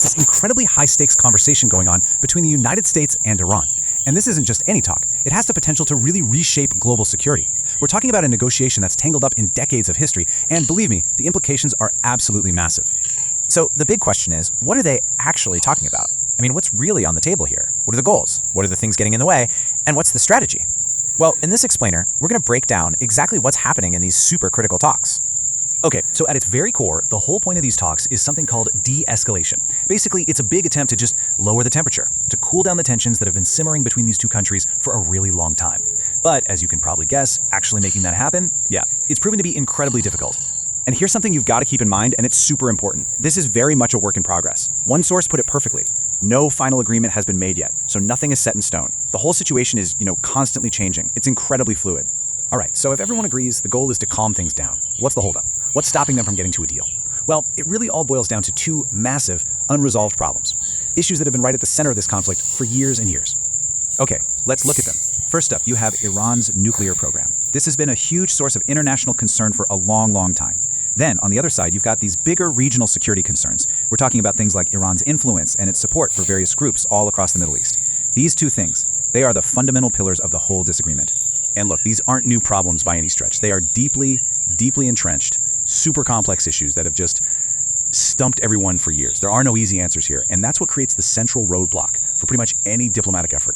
This incredibly high-stakes conversation going on between the United States and Iran. And this isn't just any talk. It has the potential to really reshape global security. We're talking about a negotiation that's tangled up in decades of history, and believe me, the implications are absolutely massive. So the big question is, what are they actually talking about? I mean, what's really on the table here? What are the goals? What are the things getting in the way? And what's the strategy? Well, in this explainer, we're going to break down exactly what's happening in these super critical talks. Okay, so at its very core, the whole point of these talks is something called de-escalation. Basically, it's a big attempt to just lower the temperature, to cool down the tensions that have been simmering between these two countries for a really long time. But as you can probably guess, actually making that happen, yeah, it's proven to be incredibly difficult. And here's something you've got to keep in mind, and it's super important. This is very much a work in progress. One source put it perfectly. No final agreement has been made yet, so nothing is set in stone. The whole situation is, constantly changing. It's incredibly fluid. All right, so if everyone agrees the goal is to calm things down, what's the holdup? What's stopping them from getting to a deal? Well, it really all boils down to two massive, unresolved problems. Issues that have been right at the center of this conflict for years and years. Okay, let's look at them. First up, you have Iran's nuclear program. This has been a huge source of international concern for a long, long time. Then, on the other side, you've got these bigger regional security concerns. We're talking about things like Iran's influence and its support for various groups all across the Middle East. These two things, they are the fundamental pillars of the whole disagreement. And look, these aren't new problems by any stretch. They are deeply, deeply entrenched, super complex issues that have just stumped everyone for years. There are no easy answers here, and that's what creates the central roadblock for pretty much any diplomatic effort.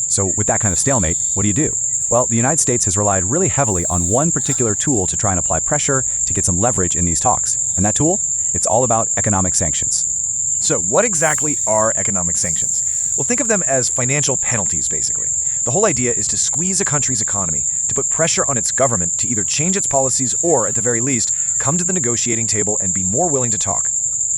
So with that kind of stalemate, what do? Well, the United States has relied really heavily on one particular tool to try and apply pressure to get some leverage in these talks. And that tool? It's all about economic sanctions. So what exactly are economic sanctions? Well, think of them as financial penalties, basically. The whole idea is to squeeze a country's economy, to put pressure on its government to either change its policies or, at the very least, come to the negotiating table and be more willing to talk.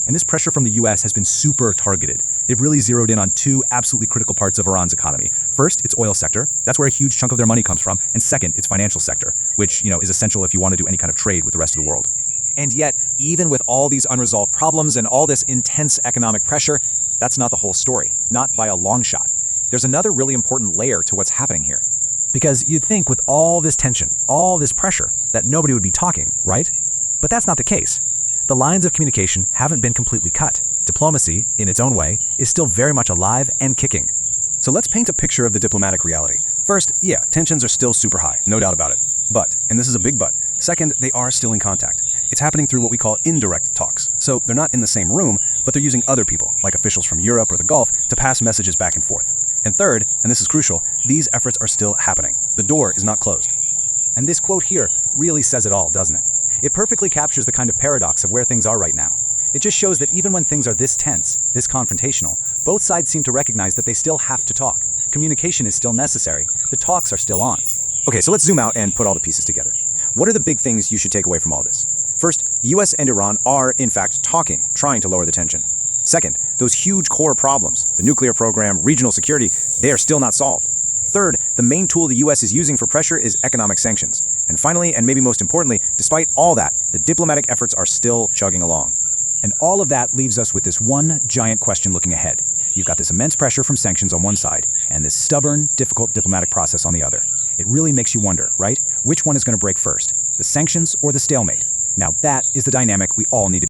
And this pressure from the US has been super targeted. They've really zeroed in on two absolutely critical parts of Iran's economy. First, its oil sector. That's where a huge chunk of their money comes from. And second, its financial sector, which, is essential if you want to do any kind of trade with the rest of the world. And yet, even with all these unresolved problems and all this intense economic pressure, that's not the whole story. Not by a long shot. There's another really important layer to what's happening here. Because you'd think with all this tension, all this pressure, that nobody would be talking, right? But that's not the case. The lines of communication haven't been completely cut. Diplomacy, in its own way, is still very much alive and kicking. So let's paint a picture of the diplomatic reality. First, yeah, tensions are still super high, no doubt about it. But, and this is a big but, second, they are still in contact. It's happening through what we call indirect talks. So they're not in the same room, but they're using other people, like officials from Europe or the Gulf, to pass messages back and forth. And third, and this is crucial, these efforts are still happening. The door is not closed. And this quote here really says it all, doesn't it? It perfectly captures the kind of paradox of where things are right now. It just shows that even when things are this tense, this confrontational, both sides seem to recognize that they still have to talk. Communication is still necessary. The talks are still on. Okay, so let's zoom out and put all the pieces together. What are the big things you should take away from all this? First, the US and Iran are, in fact, talking, trying to lower the tension. Second, those huge core problems, the nuclear program, regional security, they are still not solved. Third, the main tool the US is using for pressure is economic sanctions. And finally, and maybe most importantly, despite all that, the diplomatic efforts are still chugging along. And all of that leaves us with this one giant question looking ahead. You've got this immense pressure from sanctions on one side, and this stubborn, difficult diplomatic process on the other. It really makes you wonder, right? Which one is going to break first? The sanctions or the stalemate? Now that is the dynamic we all need to